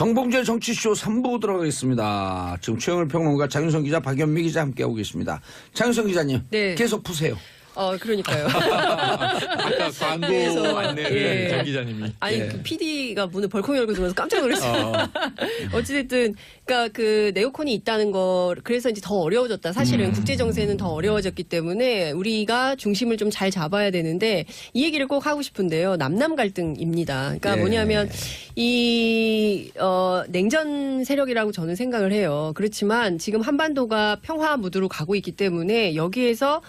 정봉재 정치쇼 3부 들어가겠습니다. 지금 최영일 평론가, 장윤성 기자, 박연미 기자 함께하고 계십니다. 장윤성 기자님, 네. 계속 푸세요. 그러니까요. 아까 광고 안내를 정 기자님이. 아니, 그 PD가 문을 벌컥 열고 들어와서 깜짝 놀랐어요. 어찌됐든, 그러니까 그 네오콘이 있다는 거, 그래서 이제 더 어려워졌다. 사실은 국제 정세는 더 어려워졌기 때문에 우리가 중심을 좀 잘 잡아야 되는데 이 얘기를 꼭 하고 싶은데요. 남남 갈등입니다. 그러니까 뭐냐면 냉전 세력이라고 저는 생각을 해요. 그렇지만 지금 한반도가 평화 무드로 가고 있기 때문에 여기에서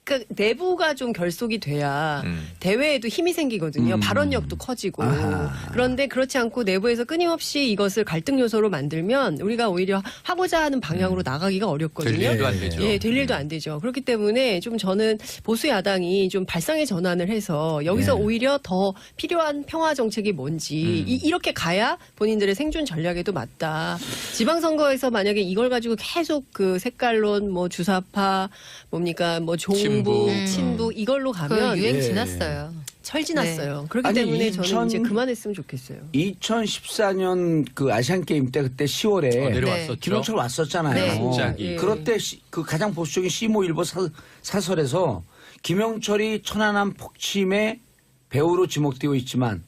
그러니까 내부가 좀 결속이 돼야 대외에도 힘이 생기거든요. 발언력도 커지고. 그런데 그렇지 않고 내부에서 끊임없이 이것을 갈등 요소로 만들면 우리가 오히려 하고자 하는 방향으로 나가기가 어렵거든요. 될 일도 안 되죠. 예, 될 일도 안 되죠. 그렇기 때문에 좀 저는 보수 야당이 좀 발상의 전환을 해서 여기서 오히려 더 필요한 평화 정책이 뭔지 이렇게 가야 본인들의 생존 전략에도 맞다. 지방선거에서 만약에 이걸 가지고 계속 그 색깔론 뭐 주사파 뭡니까 뭐 종부 친부 이걸로 가면 유행 지났어요. 철 지났어요. 그렇기 아니, 때문에 저는 이제 그만했으면 좋겠어요. 2014년 그 아시안 게임 때 그때 10월에 내려왔었죠. 김영철 왔었잖아요. 네. 갑자기. 그럴 때 그 가장 보수적인 시모일보 사설에서 김영철이 천안함 폭침의 배우로 지목되어 있지만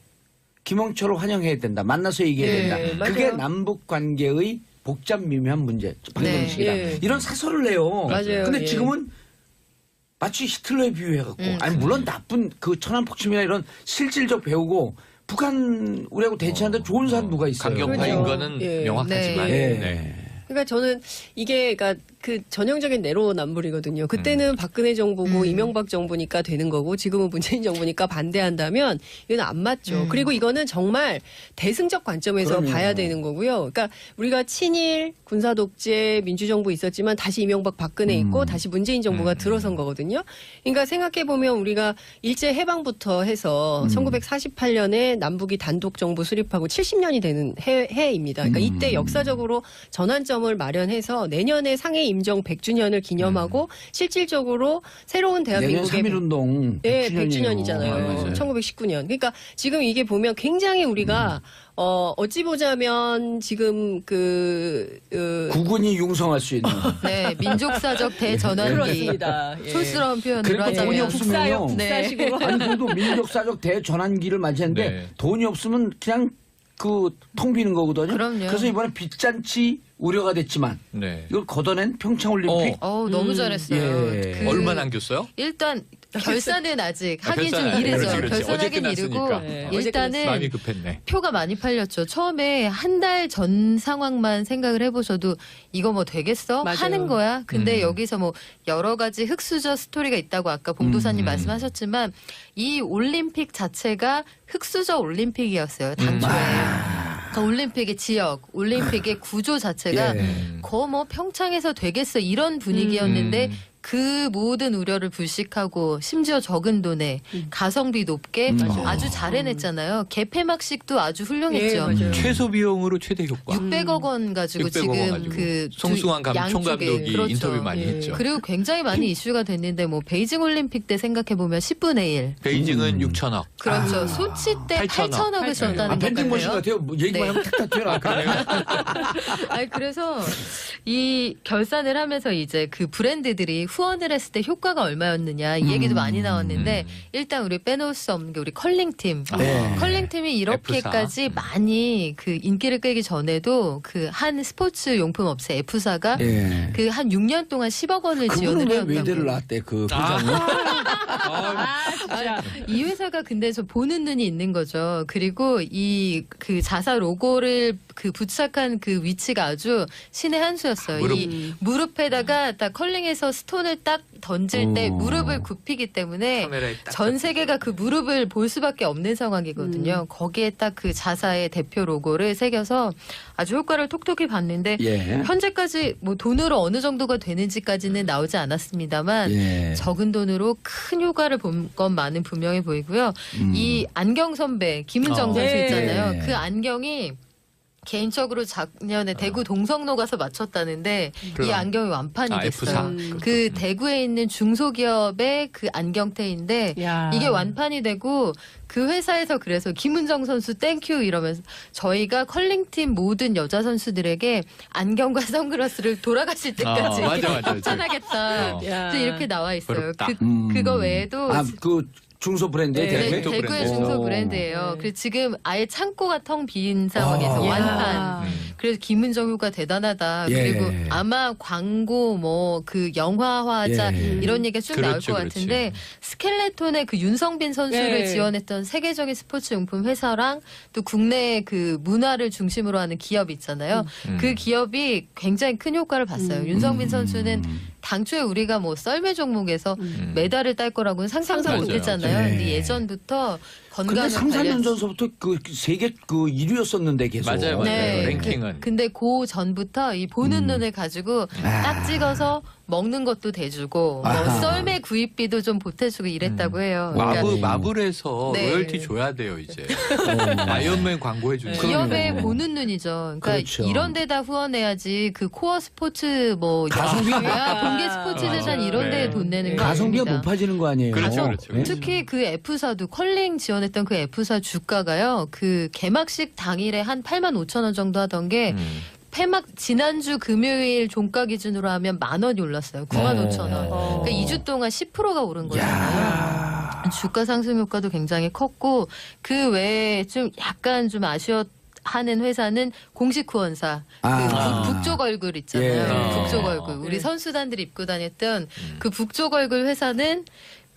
김영철을 환영해야 된다. 만나서 얘기해야 된다. 맞아요. 그게 남북 관계의 복잡 미묘한 문제. 방정식이다. 이런 사설을 내요. 맞아요. 근데 지금은 마치 히틀러에 비유해갖고 아니 물론 나쁜 그 천안 폭침이나 이런 실질적 배우고 북한 우리하고 대치하는데 좋은 사람 누가 있어요? 강경파인 그렇죠. 거는 명확하지만. 네. 그러니까 저는 이게 그러니까 그 전형적인 내로남불이거든요. 그때는 박근혜 정부고 이명박 정부니까 되는 거고 지금은 문재인 정부니까 반대한다면 이건 안 맞죠. 그리고 이거는 정말 대승적 관점에서 그럼요. 봐야 되는 거고요. 그러니까 우리가 친일 군사 독재 민주정부 있었지만 다시 이명박 박근혜 있고 다시 문재인 정부가 들어선 거거든요. 그러니까 생각해 보면 우리가 일제 해방부터 해서 1948년에 남북이 단독 정부 수립하고 70년이 되는 해입니다. 그러니까 이때 역사적으로 전환점을 마련해서 내년에 상해 임정 100주년을 기념하고 실질적으로 새로운 내년 대한민국의 3.1운동 100주년이잖아요. 1919년. 그러니까 지금 이게 보면 굉장히 우리가 어찌 보자면 지금 국군이 융성할 수 있는. 네, 민족사적 대전환기. 그렇습니다. 예. 촌스러운 표현으로 그러니까 돈이 하자면. 없으면요. 북사시고. 아니 그래도 민족사적 대전환기를 맞이했는데 네. 돈이 없으면 그냥 그 통 비는 거거든요. 그럼요. 그래서 이번에 빚잔치 우려가 됐지만 네. 이걸 걷어낸 평창올림픽. 너무 잘했어요. 예. 얼마 남겼어요? 일단 결산은 아직 아, 하긴 좀 결산, 이르죠. 그렇지. 어제 결산하긴 이르고 끝났으니까. 일단은 마음이 급했네. 표가 많이 팔렸죠. 처음에 한 달 전 상황만 생각을 해보셔도 이거 뭐 되겠어? 맞아요. 하는 거야? 근데 여기서 뭐 여러 가지 흑수저 스토리가 있다고 아까 봉도사님 말씀하셨지만 이 올림픽 자체가 흑수저 올림픽이었어요. 당초에. 그러니까 올림픽의 지역, 올림픽의 구조 자체가 거 뭐 평창에서 되겠어 이런 분위기였는데 그 모든 우려를 불식하고 심지어 적은 돈에 가성비 높게 아주 잘 해냈잖아요. 개폐막식도 아주 훌륭했죠. 예, 맞아요. 최소 비용으로 최대 효과. 600억 원 가지고 600억 지금 가지고. 그 송승환 양쪽에. 총감독이 그렇죠. 인터뷰 많이 했죠. 그리고 굉장히 많이 이슈가 됐는데 뭐 베이징 올림픽 때 생각해 보면 10분의 1. 베이징은 6천억. 그렇죠. 소치 때 8천억. 8천억을 썼다는 밴딩머신 건데요. 같아요. 뭐 얘기만 하면 탁탁 튀어나와. 아니 그래서 이 결산을 하면서 이제 그 브랜드들이 후원을 했을 때 효과가 얼마였느냐 이 얘기도 많이 나왔는데 일단 우리 빼놓을 수 없는 게 우리 컬링팀. 네. 컬링팀이 이렇게까지 많이 그 인기를 끌기 전에도 그 한 스포츠 용품 업체 F사가 예. 그 한 6년 동안 10억 원을 그분은 지원을 왜 해왔다고. 외대를 나왔대 그 부장은? 이 회사가 근데 저 보는 눈이 있는 거죠. 그리고 이 그 자사 로고를 그 부착한 그 위치가 아주 신의 한 수였어요. 이 무릎에다가 딱 컬링에서 스톤을 딱 던질 때 무릎을 굽히기 때문에 카메라에 딱 전 세계가 그 무릎을 볼 수밖에 없는 상황이거든요. 거기에 딱 그 자사의 대표 로고를 새겨서 아주 효과를 톡톡히 봤는데 예. 현재까지 뭐 돈으로 어느 정도가 되는지까지는 나오지 않았습니다만 예. 적은 돈으로 큰 효과를 본 것만은 분명해 보이고요. 이 안경 선배 김은정 선수 네. 있잖아요. 네. 그 안경이 개인적으로 작년에 대구 동성로 가서 맞췄다는데 이 그럼. 안경이 완판이 됐어요. F4. 그 대구에 있는 중소기업의 그 안경테인데 야. 이게 완판이 되고 그 회사에서 그래서 김은정 선수 땡큐 이러면서 저희가 컬링팀 모든 여자 선수들에게 안경과 선글라스를 돌아가실 때까지 맞아. 추천하겠다. 어. 또 이렇게 나와 있어요. 부럽다. 그거 외에도 그 중소 브랜드의 네, 네, 대회? 중소 대구의 브랜드. 중소 오. 브랜드예요. 네. 그래서 지금 아예 창고가 텅 빈 상황에서 아. 완판. 그래서 김은정 후가 대단하다. 예. 그리고 아마 광고 뭐 그 영화화자 예. 이런 얘기가 쭉 나올 그렇죠, 것 같은데 스켈레톤의 그 윤성빈 선수를 예. 지원했던 세계적인 스포츠 용품 회사랑 또 국내 그 문화를 중심으로 하는 기업 있잖아요. 그 기업이 굉장히 큰 효과를 봤어요. 윤성빈 선수는 당초에 우리가 뭐 썰매 종목에서 메달을 딸 거라고는 상상도 맞아요. 못했잖아요. 네. 근데 예전부터 근데 건강을 3, 4년 관련 전서부터 그 세계 그 1위였었는데 계속. 맞아요. 네. 랭킹은. 근데 그 전부터 이 보는 눈을 가지고 딱 찍어서 먹는 것도 대주고 뭐 아하. 썰매 구입비도 좀 보태주고 이랬다고 해요. 그러니까 마블에서 네. 로열티 줘야 돼요 이제. 아이언맨 광고해 주는. 기업의 그럼요. 보는 눈이죠. 그러니까 그렇죠. 이런 데다 후원해야지 그 코어 스포츠 뭐 가성비가 야, 본계 스포츠 맞아. 재단 이런 데에 네. 돈 내는 거 가성비가 아닙니다. 높아지는 거 아니에요? 그렇죠, 그렇죠. 네? 특히 그 F사도 컬링 지원했던 그 F사 주가가요. 그 개막식 당일에 한 8만 5천 원 정도 하던 게 폐막 지난주 금요일 종가 기준으로 하면 10,000원이 올랐어요. 9만 5천 원. 그러니까 2주 동안 10%가 오른 거잖아요. 주가 상승 효과도 굉장히 컸고 그 외에 좀 약간 좀 아쉬워하는 회사는 공식 후원사 아. 그 북쪽 얼굴 있잖아요. 예. 북쪽 얼굴 우리 네. 선수단들이 입고 다녔던 그 북쪽 얼굴 회사는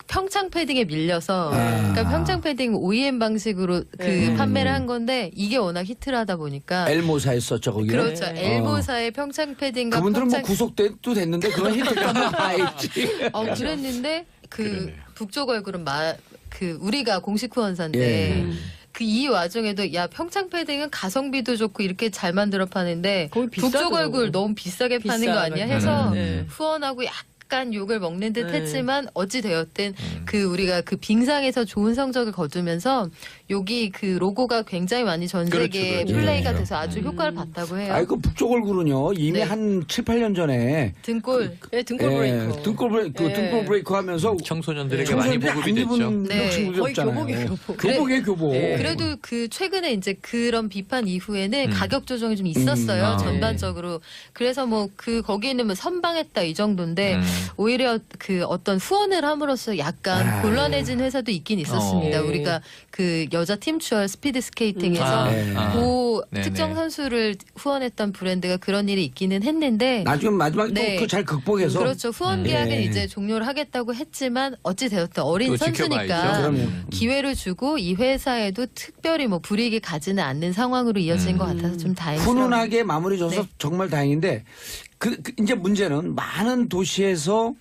평창 패딩에 밀려서 그러니까 평창 패딩 OEM 방식으로 그 판매를 한 건데 이게 워낙 히트를 하다 보니까 엘모사 했었죠 거기. 그렇죠. 엘보사의 평창 패딩과 그분들은 뭐 평창 구속돼도 됐는데 그런 히트가 다 있지. 그랬는데 그 그러네요. 북쪽 얼굴은 그 우리가 공식 후원사인데 예. 그 이 와중에도 야 평창 패딩은 가성비도 좋고 이렇게 잘 만들어 파는데 거기 북쪽 비싸더라고. 얼굴 너무 비싸게 파는 거 아니야 해서 네. 후원하고 약간 욕을 먹는 듯 네. 했지만 어찌 되었든 그 우리가 그 빙상에서 좋은 성적을 거두면서 여기 그 로고가 굉장히 많이 전 세계에 그렇죠. 플레이가 예. 돼서 아주 효과를 봤다고 해요. 아이고 북쪽 얼굴은요 이미 네. 한 7, 8년 전에 등골 네, 등골 브레이커. 등골 브레이크 하면서 청소년들에게 많이 청소년들이 보급이 안 됐죠. 입은 네. 친구들이었잖아요. 거의 교복이에요, 교복. 교복이에요, 교복. 네. 그래도 그 최근에 이제 그런 비판 이후에는 가격 조정이 좀 있었어요. 아, 전반적으로. 그래서 뭐 그 거기는 뭐 선방했다 이 정도인데 오히려 그 어떤 후원을 함으로써 약간 곤란해진 회사도 있긴 있었습니다. 어. 우리가 그 여자 팀추얼 스피드 스케이팅에서 네. 그 네네. 특정 선수를 후원했던 브랜드가 그런 일이 있기는 했는데 나중에 마지막에 네. 또 그 잘 극복해서 그렇죠. 후원 계약은 예. 이제 종료를 하겠다고 했지만 어찌 되었든 어린 그거 선수니까 지켜봐야죠. 그럼요. 기회를 주고 이 회사에도 특별히 뭐 불이익이 가지는 않는 상황으로 이어진 것 같아서 좀 다행스러워요. 훈훈하게 마무리 져서 네. 정말 다행인데 이제 문제는 많은 도시에서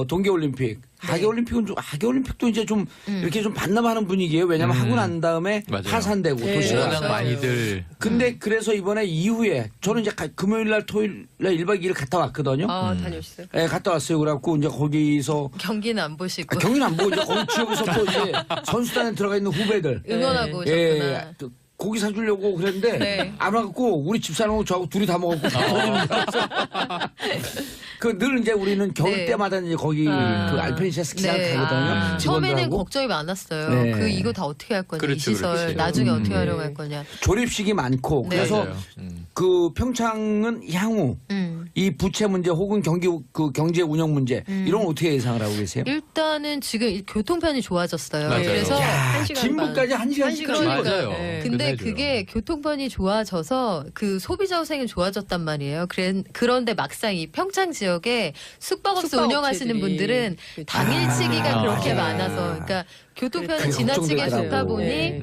동계올림픽, 하계올림픽은 좀 하계올림픽도 이제 좀 이렇게 좀 반납하는 분위기예요. 왜냐하면 하고 난 다음에 맞아요. 파산되고 네. 도시가. 워낙 많이들 근데 그래서 이번에 이후에 저는 이제 금요일 날 토요일 날 1박 2일 갔다 왔거든요. 아, 다녀오셨어요? 예, 갔다 왔어요. 그래갖고 이제 거기서 경기는 안 보시고 경기는 안 보고 이제 거기 지역에서 또 이제 선수단에 들어가 있는 후배들 응원하고 오셨구나. 예, 또 고기 사주려고 그랬는데 네. 안 와갖고 우리 집사람하고 저하고 둘이 다 먹었고 그 늘 이제 우리는 겨울 네. 때마다 이제 거기 그 알펜시아 스키장 네. 가거든요. 처음에는 직원들하고 걱정이 많았어요. 네. 그 이거 다 어떻게 할 거냐 이 그렇죠, 시설 그렇죠. 나중에 어떻게 하려고 할 거냐. 조립식이 많고 네. 그래서 맞아요. 그 평창은 향후 이 부채 문제 혹은 경제 운영 문제 이런 건 어떻게 예상을 하고 계세요? 일단은 지금 이 교통편이 좋아졌어요. 맞아요. 그래서 한 시간 진부까지 반. 1시간씩 한 시간 걸리니까. 반. 맞아요. 네. 근데 끝내줘요. 그게 교통편이 좋아져서 그 소비자 후생이 좋아졌단 말이에요. 그런데 막상 이 평창 지역에 숙박업소 숙박업체들이 운영하시는 분들은 당일치기가 아, 그렇게 맞아요. 많아서 그러니까 교통편이 그게 지나치게 걱정되더라고. 좋다 보니 네.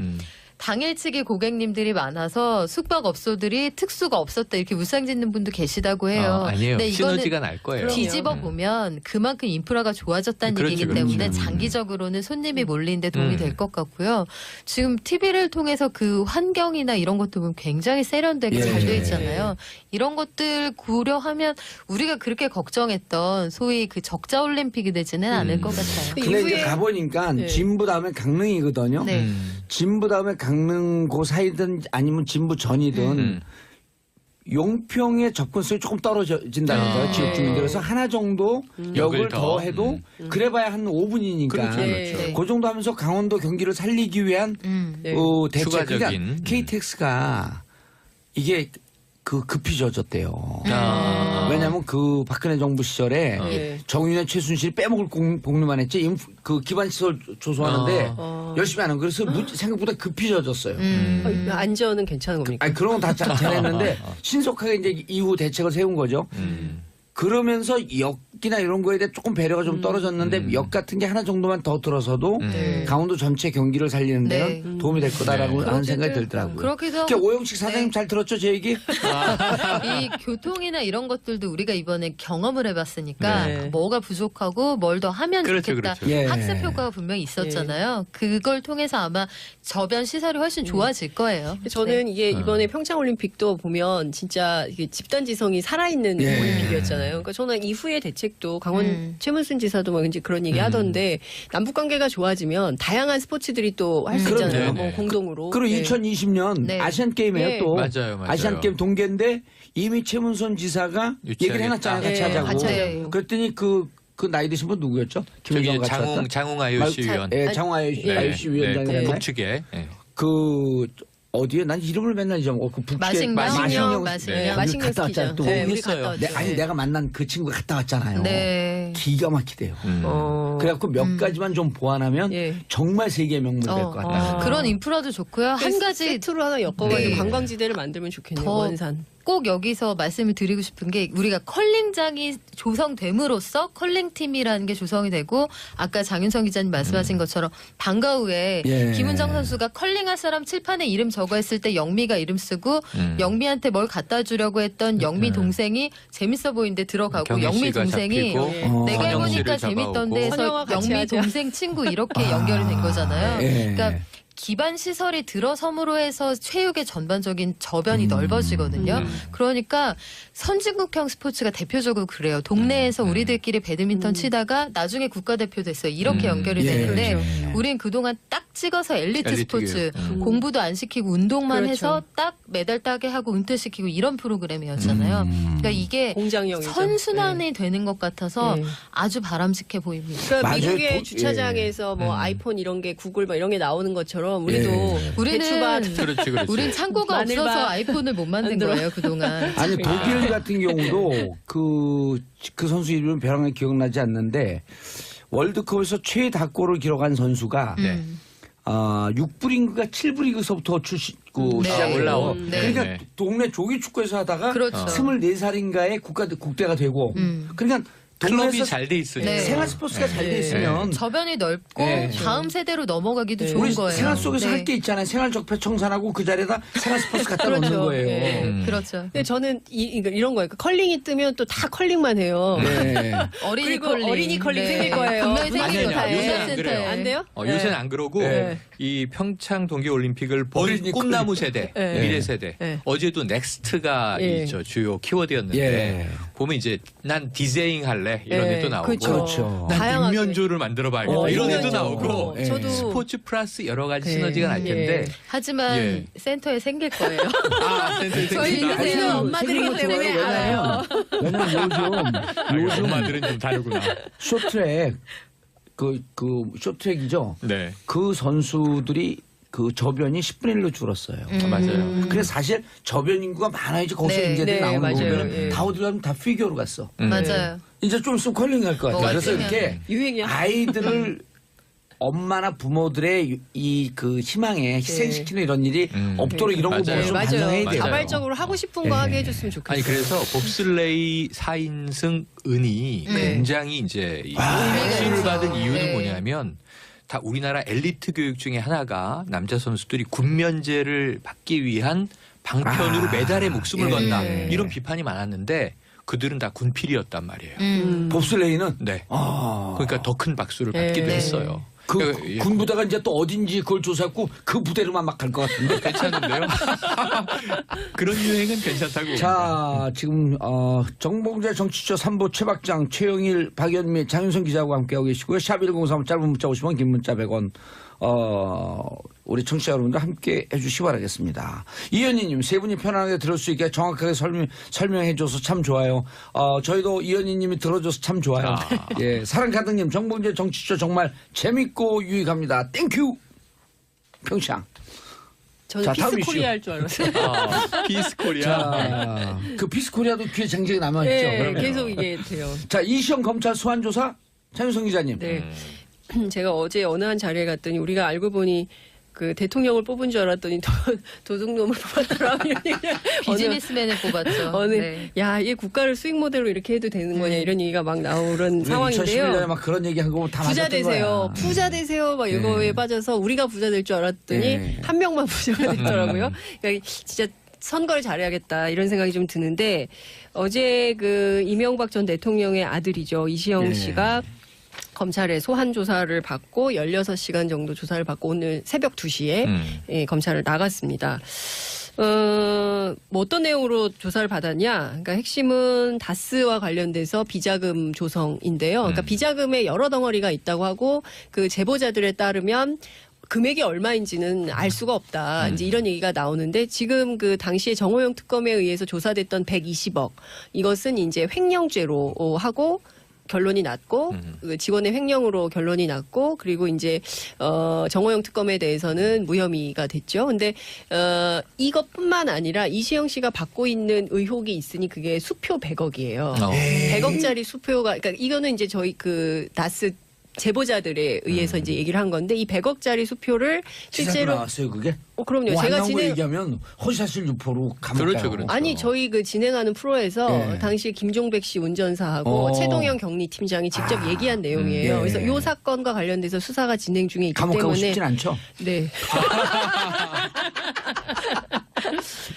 당일치기 고객님들이 많아서 숙박업소들이 특수가 없었다 이렇게 울상짓는 분도 계시다고 해요. 아니에요. 근데 이거는 시너지가 날 거예요. 뒤집어 보면 그만큼 인프라가 좋아졌다는 그렇죠, 얘기이기 그렇죠. 때문에 장기적으로는 손님이 몰리는데 도움이 될 것 같고요. 지금 TV를 통해서 그 환경이나 이런 것도 보면 굉장히 세련되게 예. 잘 돼 있잖아요. 이런 것들 고려하면 우리가 그렇게 걱정했던 소위 그 적자 올림픽이 되지는 않을 것 같아요. 근데 이제 이후에- 가보니까 네. 진부 다음에 강릉이거든요. 네. 진부 다음에 강릉 그 사이든 아니면 진부 전이든 용평의 접근성이 조금 떨어진다는 거예요. 지역 주민들. 그래서 하나 정도 역을 역을 더 더. 해도 그래봐야 한 5분이니까. 그렇죠, 네. 그렇죠. 그 정도 하면서 강원도 경기를 살리기 위한 네. 대책. 추가적인. 그러니까 KTX가 이게 급히 젖었대요. 왜냐하면 그 박근혜 정부 시절에 네. 정윤회 최순실이 빼먹을 복류만 했지 그 기반시설 조성하는데 열심히 안 한 거예요. 그래서 생각보다 급히 젖었어요. 안전은 괜찮은 겁니까? 아니 그런 건 다 잘했는데 신속하게 이제 이후 대책을 세운 거죠. 그러면서 역이나 이런 거에 대해 조금 배려가 좀 떨어졌는데 역 같은 게 하나 정도만 더 들어서도 강원도 전체 경기를 살리는 데는 네. 도움이 될 거다라고 하는 생각이 그렇게들- 들더라고요. 그렇기도 그러니까 하고 오영식 사장님 네. 잘 들었죠 제 얘기? 이 교통이나 이런 것들도 우리가 이번에 경험을 해봤으니까 네. 뭐가 부족하고 뭘 더 하면 그렇죠, 좋겠다. 그렇죠. 예. 학습 효과가 분명히 있었잖아요. 그걸 통해서 아마 저변 시설이 훨씬 좋아질 거예요. 저는 네. 이게 이번에 평창올림픽도 보면 진짜 이게 집단지성이 살아있는 예. 올림픽이었잖아요. 그러니까 저는 이후의 대책도 강원 최문순 지사도 뭐 이제 그런 얘기 하던데 남북 관계가 좋아지면 다양한 스포츠들이 또 할 수 그럼요. 있잖아요. 네, 뭐 네. 공동으로. 그리고 네. 2020년 네. 아시안 게임에요 네. 또 맞아요, 맞아요. 아시안 게임 동계인데 이미 최문선 지사가 얘기를 해놨잖아요. 같이 네, 하자고. 같이 하자고. 그랬더니 그 나이 드신 분 누구였죠? 저기 김현정 같이 왔던? 장웅 IOC 위원. 예, 장웅 IOC 위원장이었나요? 북측에. 네. 그 어디에 난 이름을 맨날 잊어먹어. 그 북측에 마식령, 마식령. 마식령. 네, 마식령 갔다 스키장. 왔잖아요. 또. 네, 우리 했어요. 갔다 왔죠. 네, 아니 네. 내가 만난 그 친구가 갔다 왔잖아요. 네. 기가 막히대요. 그래갖고 몇 가지만 좀 보완하면 예. 정말 세계 명물 될 것 같다. 그런 인프라도 좋고요. 한 가지 세트로 하나 엮어가지고 네. 관광지대를 만들면 좋겠네요. 더 원산. 꼭 여기서 말씀을 드리고 싶은 게 우리가 컬링장이 조성됨으로써 컬링팀이라는 게 조성이 되고 아까 장윤성 기자님 말씀하신 것처럼 방과 후에 예. 김은정 선수가 컬링할 사람 칠판에 이름 적어 했을 때 영미가 이름 쓰고 영미한테 뭘 갖다 주려고 했던 영미 동생이 재밌어 보이는데 들어가고 경희 영미 씨가 동생이 잡히고 내가 선영 해보니까 씨를 재밌던데 해서 선영아 같이 영미 하자. 동생 친구 이렇게 연결이 된 거잖아요. 예. 그러니까 기반 시설이 들어섬으로 해서 체육의 전반적인 저변이 넓어지거든요. 그러니까 선진국형 스포츠가 대표적으로 그래요. 동네에서 우리들끼리 배드민턴 치다가 나중에 국가대표 됐어요. 이렇게 연결이 예, 되는데 그렇죠. 우린 그동안 딱 찍어서 엘리트 엘리트 스포츠 교육. 공부도 안 시키고 운동만 그렇죠. 해서 딱 메달 따게 하고 은퇴시키고 이런 프로그램이었잖아요. 그러니까 이게 공장형이죠. 선순환이 되는 것 같아서 네. 아주 바람직해 보입니다. 그러니까 맞아요. 미국의 도- 주차장에서 뭐 아이폰 이런 게 구글 뭐 이런 게 나오는 것처럼 우리도 우리는 배추밭 그렇지, 그렇지. 우린 창고가 마늘밭. 없어서 아이폰을 못 만든 만들어. 거예요 그동안. 아니 독일 같은 경우도 그 선수 이름은 벼랑에 기억나지 않는데 월드컵에서 최다골을 기록한 선수가 네. 6부리그가 7부리그서부터 네. 시작을 올라온. 해요. 네. 그러니까 네. 동네 조기 축구에서 하다가 그렇죠. 24살인가에 국대가 되고 그러니까 클럽이 동네에서 잘 돼 있으니까. 네. 생활 스포츠가 잘 돼 있으면 저변이 넓고 네. 다음 세대로 넘어가기도 네. 좋은 우리 거예요. 생활 속에서 네. 할 게 있잖아요. 생활 적폐 청산하고 그 자리에다 생활 스포츠 갖다 그렇죠. 놓는 거예요. 네. 그렇죠. 근데 저는 이런 거예요. 그러니까 컬링이 뜨면 또 다 컬링만 해요. 네. 어린이 그리고 컬링. 어린이 컬링 생길 거예요. 분명히 아니요, 생길 아니요. 거예요. 요새는 안 그래요. 안 돼요? 요새는 안 그러고 네. 이 평창 동계올림픽을 본 어린이 꿈나무 세대, 네. 미래 세대. 네. 어제도 넥스트가 예. 저 주요 키워드였는데 예. 보면 이제 난 디제잉 할래 이런 예. 애도 나오고 그렇죠. 난 다양하게. 빅면조를 만들어봐야겠다 이런 애도 빅면조. 나오고 예. 저도 스포츠 플러스 여러 가지 네. 시너지가 날 텐데 하지만 예. 센터에 생길 거예요. 저희 센터 인생은 아니, 엄마들이기 생긴 거 때문에 좋아요. 알아요. 왜냐면 요즘 엄마들은 좀 다르구나. 쇼트랙 그 쇼트랙이죠. 네, 그 선수들이 그 저변이 10분의 1로 줄었어요. 맞아요. 그래서 사실 저변 인구가 많아야지 거기서 네, 인재들이 네, 나오는 맞아요. 거면 예. 다 어디 가면 다 피겨로 갔어. 맞아요. 이제 좀 있으면 컬링 할 것 같아요. 그래서 맞으면. 이렇게 유행이야. 아이들을 엄마나 부모들의 이 그 희망에 희생시키는 이런 일이 없도록 이런 거 맞아요. 보고 좀 맞아요. 반성해야 돼요. 자발적으로 하고 싶은 거 하게 해줬으면 좋겠어요. 아니 그래서 봅슬레이 4인승 은이 굉장히 이제 이 박수를 받은 이유는 네. 뭐냐면 다 우리나라 엘리트 교육 중에 하나가 남자 선수들이 군면제를 받기 위한 방편으로 메달에 목숨을 예. 건다 이런 비판이 많았는데 그들은 다 군필이었단 말이에요. 봅슬레이는 네. 아, 그러니까 더 큰 박수를 예. 받기도 네. 했어요. 그 그러니까 예. 군부대가 이제 또 어딘지 그걸 조사했고 그 부대로만 막 갈 것 같은데. 괜찮은데요? 그런 유행은 괜찮다고. 자, 지금 정봉재 정치쇼 3부 최박장, 최영일, 박연미, 장윤성 기자와 함께하고 계시고요. 샵 1035 짧은 문자 50원, 긴 문자 100원. 우리 청취자 여러분들 함께 해주시기 바라겠습니다. 이현희님, 세 분이 편안하게 들을 수 있게 정확하게 설명해줘서 참 좋아요. 저희도 이현희님이 들어줘서 참 좋아요. 예, 사랑 가득님, 정봉재 정치쇼 정말 재밌고 유익합니다. 땡큐. 평창. 저는 자, 다음 피스 이슈. 코리아 할 줄 알았어요. 피스코리아. 자, 그 피스코리아도 귀에 쟁쟁이 남아있죠. 네, 그러면. 계속 이게 돼요. 자, 이시영 검찰 소환조사 차윤성 기자님. 네. 제가 어제 어느 한 자리에 갔더니 우리가 알고 보니 그 대통령을 뽑은 줄 알았더니 도둑놈을 뽑았더라. 비즈니스맨을 뽑았죠. 네. 야, 이 국가를 수익 모델로 이렇게 해도 되는 거냐 이런 얘기가 막 나오는 상황인데요. 2011년에 막 그런 얘기하고 다 부자 맞았던 되세요. 거야. 부자 되세요. 막 이거에 빠져서 우리가 부자 될 줄 알았더니 네. 한 명만 부자가 됐더라고요. 그러니까 진짜 선거를 잘해야겠다 이런 생각이 좀 드는데 어제 그 이명박 전 대통령의 아들이죠. 이시영 네. 씨가 검찰에 소환 조사를 받고 16시간 정도 조사를 받고 오늘 새벽 2시에 예, 검찰을 나갔습니다. 뭐 어떤 내용으로 조사를 받았냐? 그러니까 핵심은 다스와 관련돼서 비자금 조성인데요. 그러니까 비자금에 여러 덩어리가 있다고 하고 그 제보자들에 따르면 금액이 얼마인지는 알 수가 없다. 이제 이런 얘기가 나오는데 지금 그 당시에 정호영 특검에 의해서 조사됐던 120억 이것은 이제 횡령죄로 하고 결론이 났고 그 직원의 횡령으로 결론이 났고 그리고 이제 정호영 특검에 대해서는 무혐의가 됐죠. 근데 이것뿐만 아니라 이시영 씨가 받고 있는 의혹이 있으니 그게 수표 100억이에요. 100억짜리 수표가 그러니까 이거는 이제 저희 그 나스 제보자들에 의해서 이제 얘기를 한 건데 이 100억짜리 수표를 실제로 실제로 나왔어요 그게? 그럼요. 안 제가 나온 거 진행 얘기하면 허위사실 유포로 감옥 그렇죠, 가요. 그렇죠. 아니 저희 그 진행하는 프로에서 네. 당시 김종백 씨 운전사하고 최동영 경리팀장이 직접 얘기한 내용이에요. 네. 그래서 이 사건과 관련돼서 수사가 진행 중에 있기 감옥 가고 때문에 싶진 않죠? 네.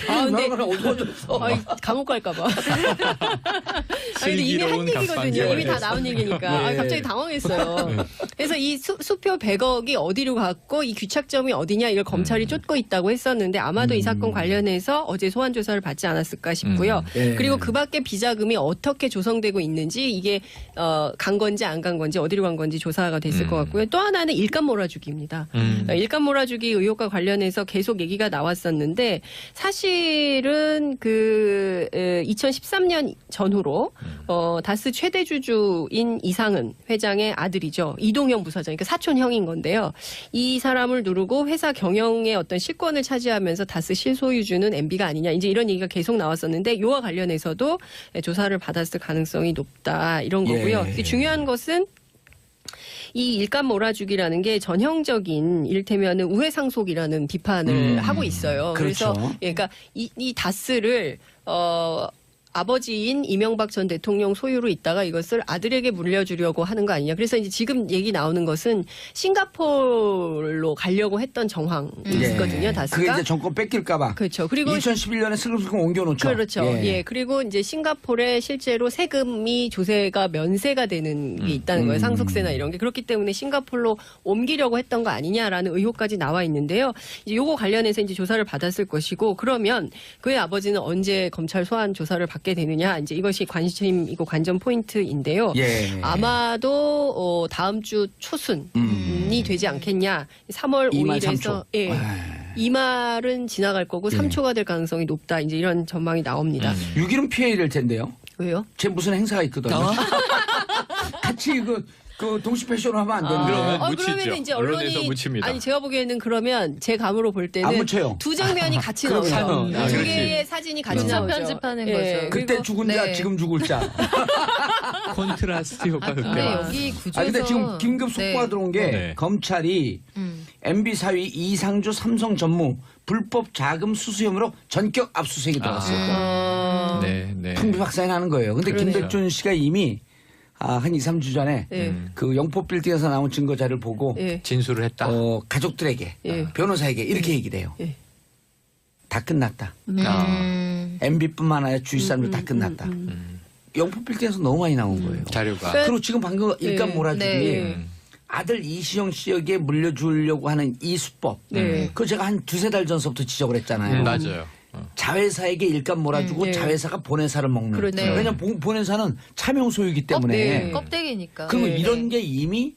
아 근데 어두워졌어. 감옥 갈까봐. 아니 근데 이미 한 슬기로운 얘기거든요. 갑판이에요. 이미 다 나온 얘기니까. 아, 갑자기 당황했어요. 그래서 이 수표 100억이 어디로 갔고 이 귀착점이 어디냐 이걸 검찰이 쫓고 있다고 했었는데 아마도 이 사건 관련해서 어제 소환 조사를 받지 않았을까 싶고요. 예. 그리고 그 밖에 비자금이 어떻게 조성되고 있는지 이게 간 건지 안 간 건지 어디로 간 건지 조사가 됐을 것 같고요. 또 하나는 일감 몰아주기입니다. 일감 몰아주기 의혹과 관련해서 계속 얘기가 나왔었는데 사실은 그 2013년 전후로 다스 최대 주주인 이상은 회장의 아들이죠. 이동영 부사장, 그러니까 사촌형인 건데요. 이 사람을 누르고 회사 경영의 어떤 실권을 차지하면서 다스 실소유주는 MB가 아니냐. 이제 이런 얘기가 계속 나왔었는데 이와 관련해서도 조사를 받았을 가능성이 높다. 이런 거고요. 예. 중요한 것은 이 일감 몰아주기라는 게 전형적인 이를테면은 우회상속이라는 비판을 하고 있어요. 그렇죠. 그래서 그러니까 이 다스를 아버지인 이명박 전 대통령 소유로 있다가 이것을 아들에게 물려주려고 하는 거 아니냐. 그래서 이제 지금 얘기 나오는 것은 싱가포르로 가려고 했던 정황이 있거든요. 다스가. 그게 이제 정권 뺏길까봐. 그렇죠. 그리고 2011년에 슬금슬금 옮겨놓죠. 그렇죠. 예. 그리고 이제 싱가포르에 실제로 세금이 조세가 면세가 되는 게 있다는 거예요. 상속세나 이런 게. 그렇기 때문에 싱가포르로 옮기려고 했던 거 아니냐라는 의혹까지 나와 있는데요. 이제 요거 관련해서 이제 조사를 받았을 것이고 그러면 그의 아버지는 언제 검찰 소환 조사를 받게 되느냐. 이제 이것이 관심이고 관전 포인트인데요. 예. 아마도 다음 주 초순이 되지 않겠냐. 3월 2말 5일에서 3초. 이 말은 지나갈 거고 3초가 될 가능성이 높다. 이제 이런 전망이 나옵니다. 6일은 피해야 될 텐데요. 왜요? 제 무슨 행사가 있거든요. 같이 그 동시 패션을 하면 안 되는 그러면 거예요. 묻히죠. 그러면 이제 언론에서 언론이 묻힙니다. 아니 제가 보기에는 그러면 제 감으로 볼 안 때는 묻혀요. 두 장면이 같이 그러면 나오죠. 아, 두 그렇지. 개의 사진이 같이 분산 나오죠. 편집하는 예, 거죠. 그때 그리고 죽은 자 네. 지금 죽을 자. 콘트라스트 효과 근데 극대화. 여기 구조에서 아 근데 지금 긴급 속보가 네. 들어온 게 네. 검찰이 MB 사위 이상주 삼성 전무 불법 자금 수수 혐의로 전격 압수수색이 들어갔어요. 네, 네. 풍비박산이 나는 거예요. 근데 그러네요. 김백준 씨가 이미 한 2, 3주 전에 예. 그 영포 빌딩에서 나온 증거 자료를 보고 예. 진술을 했다. 가족들에게 예. 변호사에게 이렇게 얘기를 해요. 예. 다 끝났다. 아. MB뿐만 아니라 주위 사람들 다 끝났다. 영포 빌딩에서 너무 많이 나온 거예요. 자료가. 그러니까 그리고 지금 방금 일감 네. 몰아주기 네. 아들 이시영 씨에게 물려주려고 하는 이 수법. 네. 그거 제가 한 두세 달 전서부터 지적을 했잖아요. 맞아요. 자회사에게 일감 몰아주고 네. 자회사가 본회사를 먹는. 그렇죠. 네. 왜냐면 본회사는 차명 소유이기 때문에. 네. 껍데기니까. 그리고 네. 이런 게 이미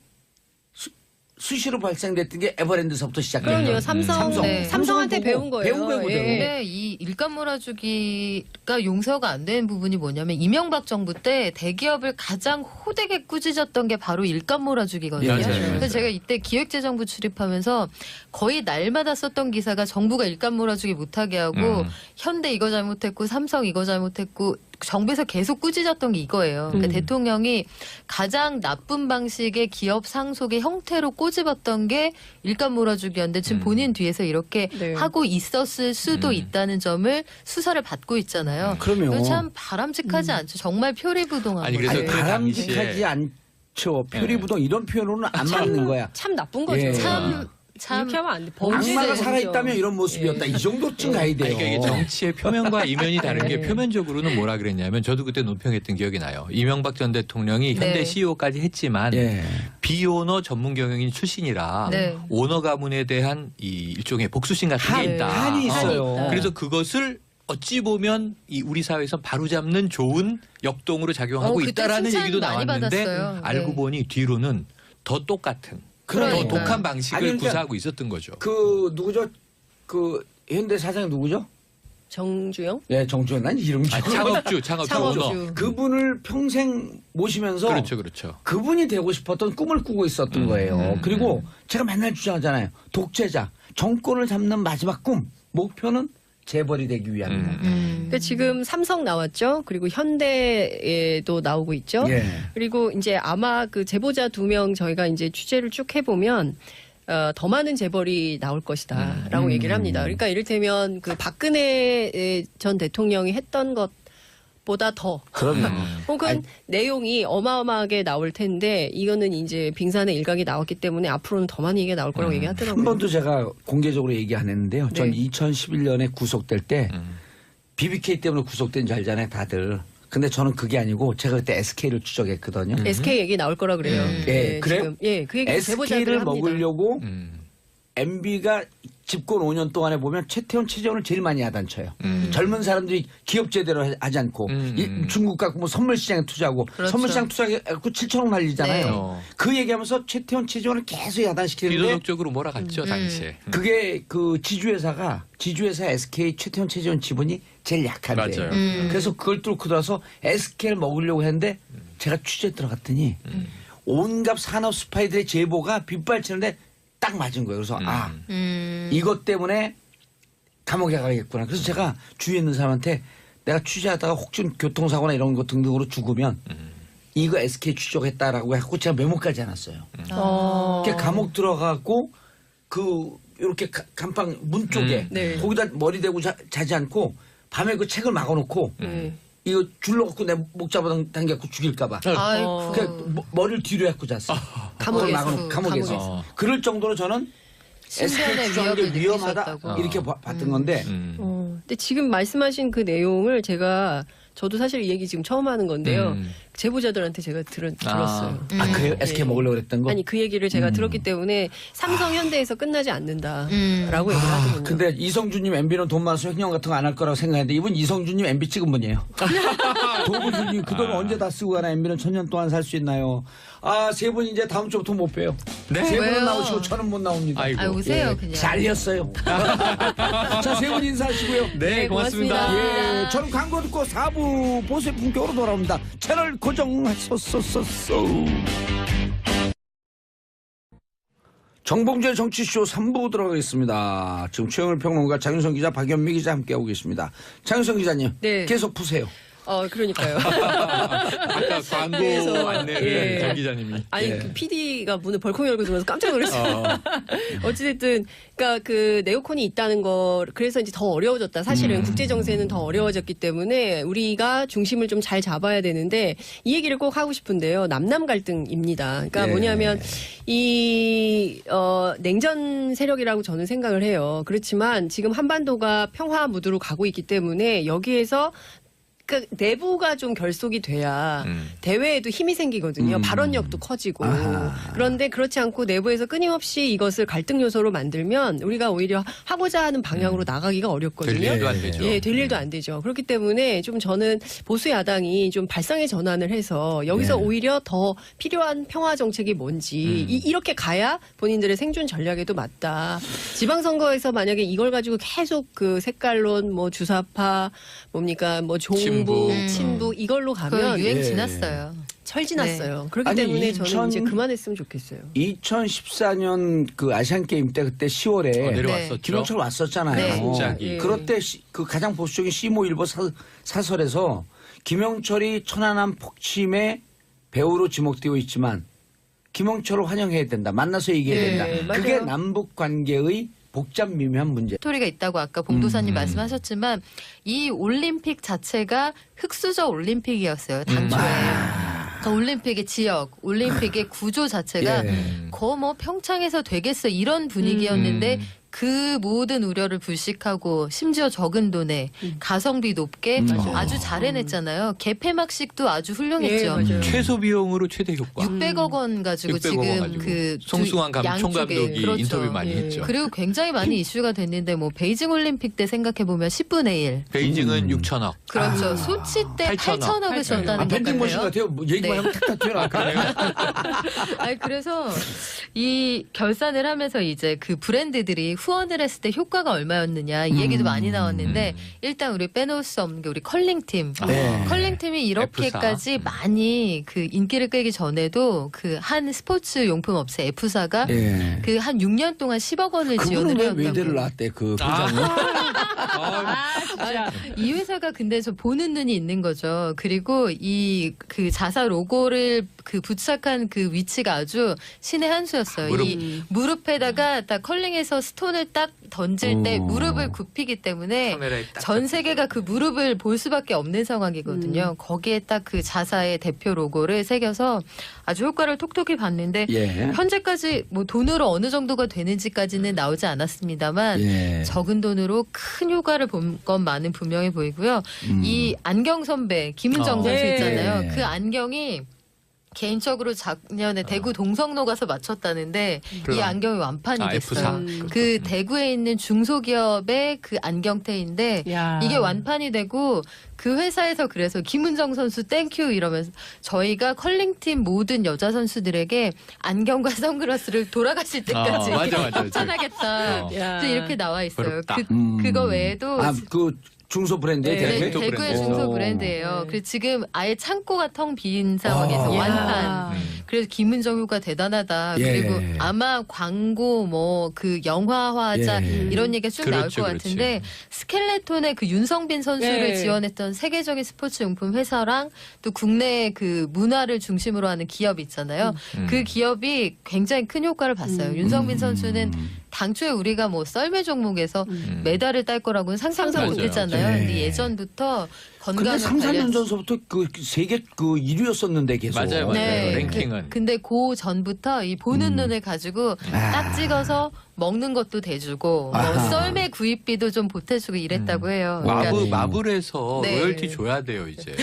수시로 발생됐던 게 에버랜드서부터 시작돼요. 그럼요. 삼성한테 배운 거예요. 배운 거예요. 근데 이 일감 몰아주기가 용서가 안 되는 부분이 뭐냐면 이명박 정부 때 대기업을 가장 호되게 꾸짖었던 게 바로 일감 몰아주기거든요. 맞아요. 그래서 제가 이때 기획재정부 출입하면서 거의 날마다 썼던 기사가 정부가 일감 몰아주기 못하게 하고 현대 이거 잘못했고 삼성 이거 잘못했고 정부에서 계속 꾸짖었던 게 이거예요. 그러니까 대통령이 가장 나쁜 방식의 기업 상속의 형태로 꼬집었던 게 일감 몰아주기였는데 지금 본인 뒤에서 이렇게 네. 하고 있었을 수도 있다는 점을 수사를 받고 있잖아요. 그럼요. 이거 참 바람직하지 않죠. 정말 표리부동한 아니, 거죠. 그래서 아니, 그 바람직하지 당시에- 않죠. 표리부동 이런 표현으로는 안 맞는 거야. 참 나쁜 거죠. 예. 참 이렇게 하면 안 돼. 악마가 범죄죠. 살아있다면 이런 모습이었다. 이 정도쯤 가야 돼요. 아니, 그러니까 이게 정치의 표면과 이면이 다른 게 네. 표면적으로는 뭐라 그랬냐면 저도 그때 논평했던 기억이 나요. 이명박 전 대통령이 현대 네. CEO까지 했지만 예. 비오너 전문 경영인 출신이라 네. 오너 가문에 대한 이 일종의 복수심 같은 게 있다. 한이 있어요. 있다. 그래서 그것을 어찌 보면 이 우리 사회에서 바로잡는 좋은 역동으로 작용하고 그때 있다라는 칭찬 얘기도 많이 나왔는데 받았어요. 알고 네. 보니 뒤로는 더 똑같은 그러니까. 더 독한 방식을 아니, 그러니까 구사하고 있었던 거죠. 그 누구죠? 그 현대 사장이 누구죠? 정주영? 예, 정주현. 난 이름이 창업주 창업주. 오너. 그분을 평생 모시면서 그렇죠, 그렇죠. 그분이 되고 싶었던 꿈을 꾸고 있었던 거예요. 그리고 제가 맨날 주장하잖아요. 독재자, 정권을 잡는 마지막 꿈, 목표는 재벌이 되기 위함이다. 그러니까 지금 삼성 나왔죠. 그리고 현대에도 나오고 있죠. 예. 그리고 이제 아마 그 제보자 2명 저희가 이제 취재를 쭉 해보면 더 많은 재벌이 나올 것이다라고 얘기를 합니다. 그러니까 이를테면 그 박근혜 전 대통령이 했던 것보다 더 그럼요. 혹은 아니, 내용이 어마어마하게 나올 텐데 이거는 이제 빙산의 일각이 나왔기 때문에 앞으로는 더 많이 얘기가 나올 거라고 얘기하더라고요. 한 번도 제가 공개적으로 얘기 안 했는데요. 전 네. 2011년에 구속될 때 BBK 때문에 구속된 줄 알잖아요, 다들. 근데 저는 그게 아니고 제가 그때 SK를 추적했거든요. SK 얘기 나올 거라 그래요. 예, 그래요? 지금. 예, 그 얘기 제보자들 SK를 합니다. 먹으려고 음. MB가 집권 5년 동안에 보면 최태원 최재원을 제일 많이 야단쳐요. 젊은 사람들이 기업 제대로 하지 않고 중국 갖고 뭐 선물 시장에 투자하고 그렇죠. 선물 시장 투자하고 7천억 날리잖아요. 네. 그 얘기하면서 최태원 최재원을 계속 야단시키는데 비도덕적으로 몰아갔죠 당시에. 그게 그 지주회사 SK 최태원 최재원 지분이 제일 약한데. 맞아요. 그래서 그걸 뚫고 들어서 SK를 먹으려고 했는데 제가 취재 들어갔더니 온갖 산업 스파이들의 제보가 빗발치는데 딱 맞은 거예요. 그래서 이것 때문에 감옥에 가겠구나. 그래서 제가 주위에 있는 사람한테 내가 취재하다가 혹시 교통사고나 이런 거 등등으로 죽으면 이거 SK 추적했다라고 해갖고 제가 메모까지 해놨어요. 그러니까 감옥 들어가고 그 이렇게 간방 문 쪽에 네. 거기다 머리 대고 자지 않고 밤에 그 책을 막아놓고 이거 줄로 갖고 내 목 잡아당겨갖고 죽일까봐. 아이고. 그러니까 머리를 뒤로 해갖고 잤어. 감옥에서. 감옥에서. 그럴 정도로 저는 신변의 추적하는 게 위협을 위험하다 느끼셨다고. 이렇게 봤던 건데 근데 지금 말씀하신 그 내용을 제가 저도 사실 이 얘기 지금 처음 하는 건데요. 제보자들한테 제가 들었어요. 아 그래요? SK 먹으려고 그랬던 거? 아니 그 얘기를 제가 들었기 때문에 삼성 현대에서 끝나지 않는다라고 얘기를 하거든요. 근데 이성준님 MB는 돈 많아서 횡령 같은 거 안 할 거라고 생각했는데 이분 이성준님 MB 찍은 분이에요. 도구준님 그 돈 언제 다 쓰고 가나 MB는 1000년 동안 살 수 있나요? 아 세 분 이제 다음 주부터 못 봬요. 네? 세 분은 왜요? 나오시고 저는 못 나옵니다. 아이고. 아, 오세요 예, 그냥. 잘렸어요. 자 세 분 인사하시고요. 네, 고맙습니다. 고맙습니다. 예, 저는 광고 듣고 4부 보수의 품격으로 돌아옵니다. 채널 고정하소서. 정봉주의 정치쇼 3부 들어가겠습니다. 지금 최영일 평론가 장윤성 기자 박연미 기자 함께하고 계십니다. 장윤성 기자님 네. 계속 푸세요. 그러니까요. 아까 광고 그래서, 안내를 예. 정 기자님이. 아니 예. 그 PD가 문을 벌컥 열고 들어와서 깜짝 놀랐어요. 어찌됐든 그러니까 그 네오콘이 있다는 거 그래서 이제 더 어려워졌다. 사실은 국제 정세는 더 어려워졌기 때문에 우리가 중심을 좀 잘 잡아야 되는데 이 얘기를 꼭 하고 싶은데요. 남남 갈등입니다. 그러니까 예. 뭐냐면 이 냉전 세력이라고 저는 생각을 해요. 그렇지만 지금 한반도가 평화 무드로 가고 있기 때문에 여기에서 그러니까 내부가 좀 결속이 돼야 대외에도 힘이 생기거든요. 발언력도 커지고. 그런데 그렇지 않고 내부에서 끊임없이 이것을 갈등 요소로 만들면 우리가 오히려 하고자 하는 방향으로 나가기가 어렵거든요. 될 일도 안 되죠. 예, 될 일도 안 되죠. 그렇기 때문에 좀 저는 보수 야당이 좀 발상의 전환을 해서 여기서 오히려 더 필요한 평화 정책이 뭔지 이렇게 가야 본인들의 생존 전략에도 맞다. 지방선거에서 만약에 이걸 가지고 계속 그 색깔론, 뭐 주사파, 뭡니까, 뭐 종북, 친북 이걸로 그 가면 유행 예. 지났어요. 철 지났어요. 그렇기 아니, 때문에 저는 이제 그만했으면 좋겠어요. 2014년 그 아시안 게임 때 그때 10월에 내려왔었죠. 김영철 왔었잖아요. 네. 갑자기. 예. 그럴 때 그 가장 보수적인 시모일보 사설에서 김영철이 천안함 폭침의 배우로 지목되어 있지만 김영철을 환영해야 된다. 만나서 얘기해야 네, 된다. 그게 맞아요. 남북 관계의 복잡 미묘한 문제. 스토리가 있다고 아까 봉도사님 말씀하셨지만 이 올림픽 자체가 흑수저 올림픽이었어요. 당초에. 그러니까 올림픽의 지역, 올림픽의 구조 자체가 예. 뭐 평창에서 되겠어 이런 분위기였는데 그 모든 우려를 불식하고 심지어 적은 돈에 가성비 높게 아주 잘 해냈잖아요. 개폐막식도 아주 훌륭했죠. 예, 맞아요. 최소 비용으로 최대 효과. 600억 원 가지고 600억 지금 원 가지고. 그 송승환 양쪽에, 총감독이 그렇죠. 인터뷰 많이 예. 했죠. 그리고 굉장히 많이 이슈가 됐는데 뭐 베이징 올림픽 때 생각해 보면 10분의 1. 베이징은 6천억. 그렇죠. 소치 때 8천억. 8천억을 썼다는 밴딩 머신 거예요. 같아요. 뭐 얘기만 네. 하면 탁탁 튀어나와요. 아니 그래서 이 결산을 하면서 이제 그 브랜드들이 후원을 했을 때 효과가 얼마였느냐 이 얘기도 많이 나왔는데 일단 우리 빼놓을 수 없는 게 우리 컬링팀. 네. 컬링팀이 이렇게까지 많이 그 인기를 끌기 전에도 그 한 스포츠 용품 업체 F사가 예. 그 한 6년 동안 10억 원을 그분은 지원을 왜 해왔다고. 외대를 나왔대 그 부장은? 이 회사가 근데 저 보는 눈이 있는 거죠. 그리고 이 그 자사 로고를 그 부착한 그 위치가 아주 신의 한 수였어요. 무릎. 이 무릎에다가 딱 컬링에서 스톤을 딱 던질 때 오. 무릎을 굽히기 때문에 카메라에 딱 전 세계가 그 무릎을 볼 수밖에 없는 상황이거든요. 거기에 딱 그 자사의 대표 로고를 새겨서 아주 효과를 톡톡히 봤는데 예. 현재까지 뭐 돈으로 어느 정도가 되는지까지는 나오지 않았습니다만 예. 적은 돈으로 큰 효과를 본 것만은 분명해 보이고요. 이 안경 선배 김은정 선수 네. 있잖아요. 그 안경이 개인적으로 작년에 대구 동성로 가서 맞췄다는데 이 안경이 완판이 F사. 됐어요. 그 대구에 있는 중소기업의 그 안경테인데 야. 이게 완판이 되고 그 회사에서 그래서 김은정 선수 땡큐 이러면서 저희가 컬링팀 모든 여자 선수들에게 안경과 선글라스를 돌아가실 때까지 맞아. 협찬하겠다. 야. 이렇게 나와 있어요. 부럽다. 그거 외에도 그 중소 브랜드의 네, 대회? 또 대구의 브랜드. 중소 오. 브랜드예요. 네. 그래서 지금 아예 창고가 텅 빈 상황에서 아. 완판. 그래서 김은정 효과 대단하다. 예. 그리고 아마 광고 뭐 그 영화화자 예. 이런 얘기가 쭉 나올 그렇죠, 것 그렇지. 같은데 스켈레톤의 그 윤성빈 선수를 예. 지원했던 세계적인 스포츠 용품 회사랑 또 국내 그 문화를 중심으로 하는 기업이 있잖아요. 그 기업이 굉장히 큰 효과를 봤어요. 윤성빈 선수는 당초에 우리가 뭐 썰매 종목에서 메달을 딸 거라고는 상상도 맞아요. 못했잖아요. 네. 근데 예전부터 근데 건강을 3, 4년 관련 전서부터 그 세계 그 1위였었는데 계속. 맞아요. 네. 랭킹은. 근데 그 전부터 이 보는 눈을 가지고 딱 찍어서 먹는 것도 대주고 뭐 아하. 썰매 구입비도 좀 보태주고 이랬다고 해요. 그러니까 마블에서 네. 로열티 줘야 돼요 이제.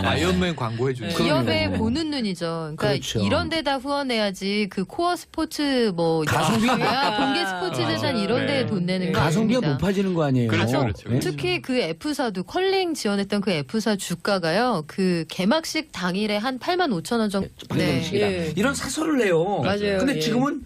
아이언맨 광고해 주는. 기업의 그럼요. 보는 눈이죠. 그러니까 그렇죠. 이런 데다 후원해야지 그 코어 스포츠 뭐 가성비? 공개 스포츠 재단 이런 데에 네. 돈 내는 거 가성비가 아닙니다. 높아지는 거 아니에요? 그렇죠, 그렇죠. 네? 특히 그 F사도 컬링 지원했던 그 F사 주가가요. 그 개막식 당일에 한 8만 5천 원 정도. 방송식이라 예. 이런 사설을 내요. 맞아요. 근데 예. 지금은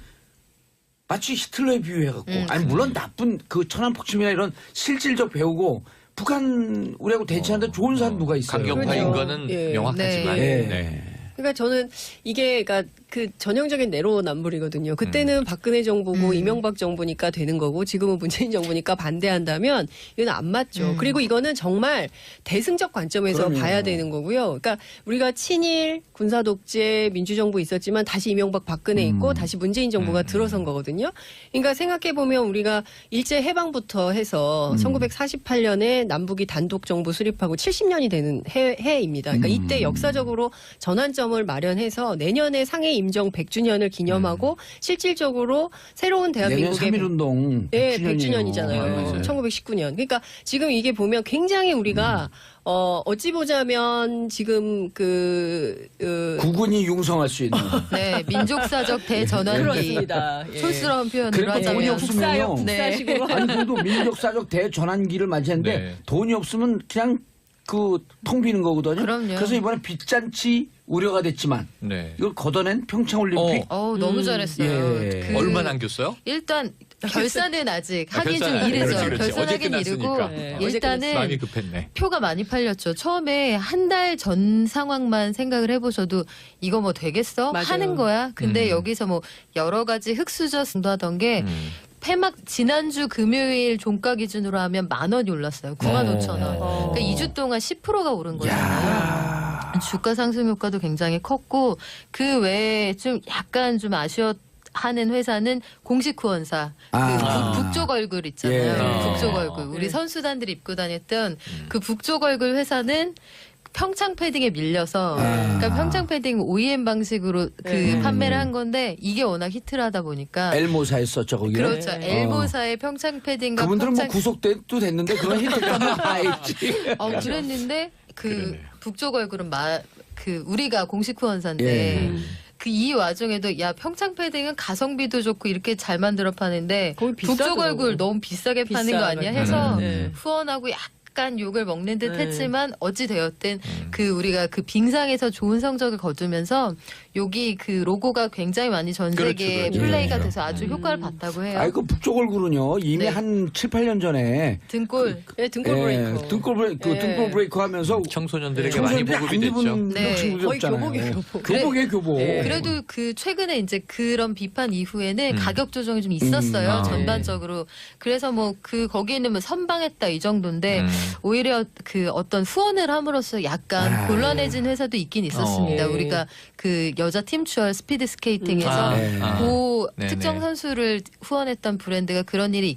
마치 히틀러에 비유해갖고 아니 물론 나쁜 그 천안 폭침이나 이런 실질적 배우고 북한 우리하고 대치하는데 좋은 사람 누가 있어요? 강경파인 그렇죠. 거는 예. 명확하지만. 네. 네. 그러니까 저는 이게 그러니까 그 전형적인 내로남불이거든요. 그때는 박근혜 정부고 이명박 정부니까 되는 거고 지금은 문재인 정부니까 반대한다면 이건 안 맞죠. 그리고 이거는 정말 대승적 관점에서 그럼요. 봐야 되는 거고요. 그러니까 우리가 친일 군사 독재 민주정부 있었지만 다시 이명박 박근혜 있고 다시 문재인 정부가 들어선 거거든요. 그러니까 생각해 보면 우리가 일제 해방부터 해서 1948년에 남북이 단독 정부 수립하고 70년이 되는 해입니다. 그러니까 이때 역사적으로 전환점 시점을 마련해서 내년에 상해 임정 100주년을 기념하고 실질적으로 새로운 내년 대한민국의 3.1운동 네, 100주년이에요. 100주년이잖아요. 맞아요. 1919년. 그러니까 지금 이게 보면 굉장히 우리가 어찌 보자면 지금 국군이 융성할 수 있는. 네, 민족사적 대전환기. 그렇습니다. 예. 촌스러운 표현으로 그러니까 돈이 하자면 없으면요. 국사식으로. 아니 그래도 민족사적 대전환기를 맞이했는데 네. 돈이 없으면 그냥 그 텅 비는 거거든요. 그럼요. 그래서 이번에 빚잔치 우려가 됐지만 네. 이걸 걷어낸 평창올림픽. 너무 잘했어요. 예. 얼마 남겼어요? 일단 결산은 아직 하긴 좀 결산, 이르죠. 그렇지, 그렇지. 어제 결산하긴 이르고 끝났으니까. 네. 일단은 마음이 급했네. 표가 많이 팔렸죠. 처음에 한 달 전 상황만 생각을 해보셔도 이거 뭐 되겠어? 맞아요. 하는 거야? 근데 여기서 뭐 여러 가지 흑수저도 하던 게 폐막 지난주 금요일 종가 기준으로 하면 10,000원이 올랐어요. 95,000원. 그러니까 2주 동안 10%가 오른 거잖아요. 주가 상승 효과도 굉장히 컸고 그 외에 좀 약간 좀 아쉬워하는 회사는 공식 후원사 그 북쪽 얼굴 있잖아요. 예. 북쪽 얼굴 우리 선수단들이 입고 다녔던 그 북쪽 얼굴 회사는 평창 패딩에 밀려서 그러니까 평창 패딩 OEM 방식으로 그 판매를 한 건데 이게 워낙 히트를 하다 보니까 엘모사 했었죠 거기. 그렇죠. 엘보사의 평창 패딩과 그분들은 평창 뭐 구속돼도 됐는데 그건 히트가면 다 했지. 그랬는데 그 그러네요. 북쪽 얼굴은 그 우리가 공식 후원사인데 예. 그 이 와중에도 야 평창 패딩은 가성비도 좋고 이렇게 잘 만들어 파는데 거기 북쪽 비싸더라고. 얼굴 너무 비싸게 파는 거 아니야 해서 네. 후원하고 약간 욕을 먹는 듯 네. 했지만 어찌 되었든 그 우리가 그 빙상에서 좋은 성적을 거두면서 여기 그 로고가 굉장히 많이 전 세계에 그렇죠. 플레이가 예. 돼서 아주 효과를 봤다고 해요. 아이 그 북쪽 얼굴은요 이미 네. 한 7, 8년 전에 등골 네, 등골 브레이크. 등골 브레이크 하면서 청소년들에게 많이 청소년들이 보급이 안 됐죠. 입은 네. 친구들이었잖아요. 거의 교복이에요, 교복. 교복이에요, 교복. 네. 그래도 그 최근에 이제 그런 비판 이후에는 가격 조정이 좀 있었어요. 아, 전반적으로. 그래서 뭐 그 거기는 뭐 선방했다 이 정도인데 오히려 그 어떤 후원을 함으로써 약간 곤란해진 회사도 있긴 있었습니다. 어. 우리가 그 여자 팀추얼 스피드 스케이팅에서 아, 네. 고 네네. 특정 선수를 후원했던 브랜드가 그런 일이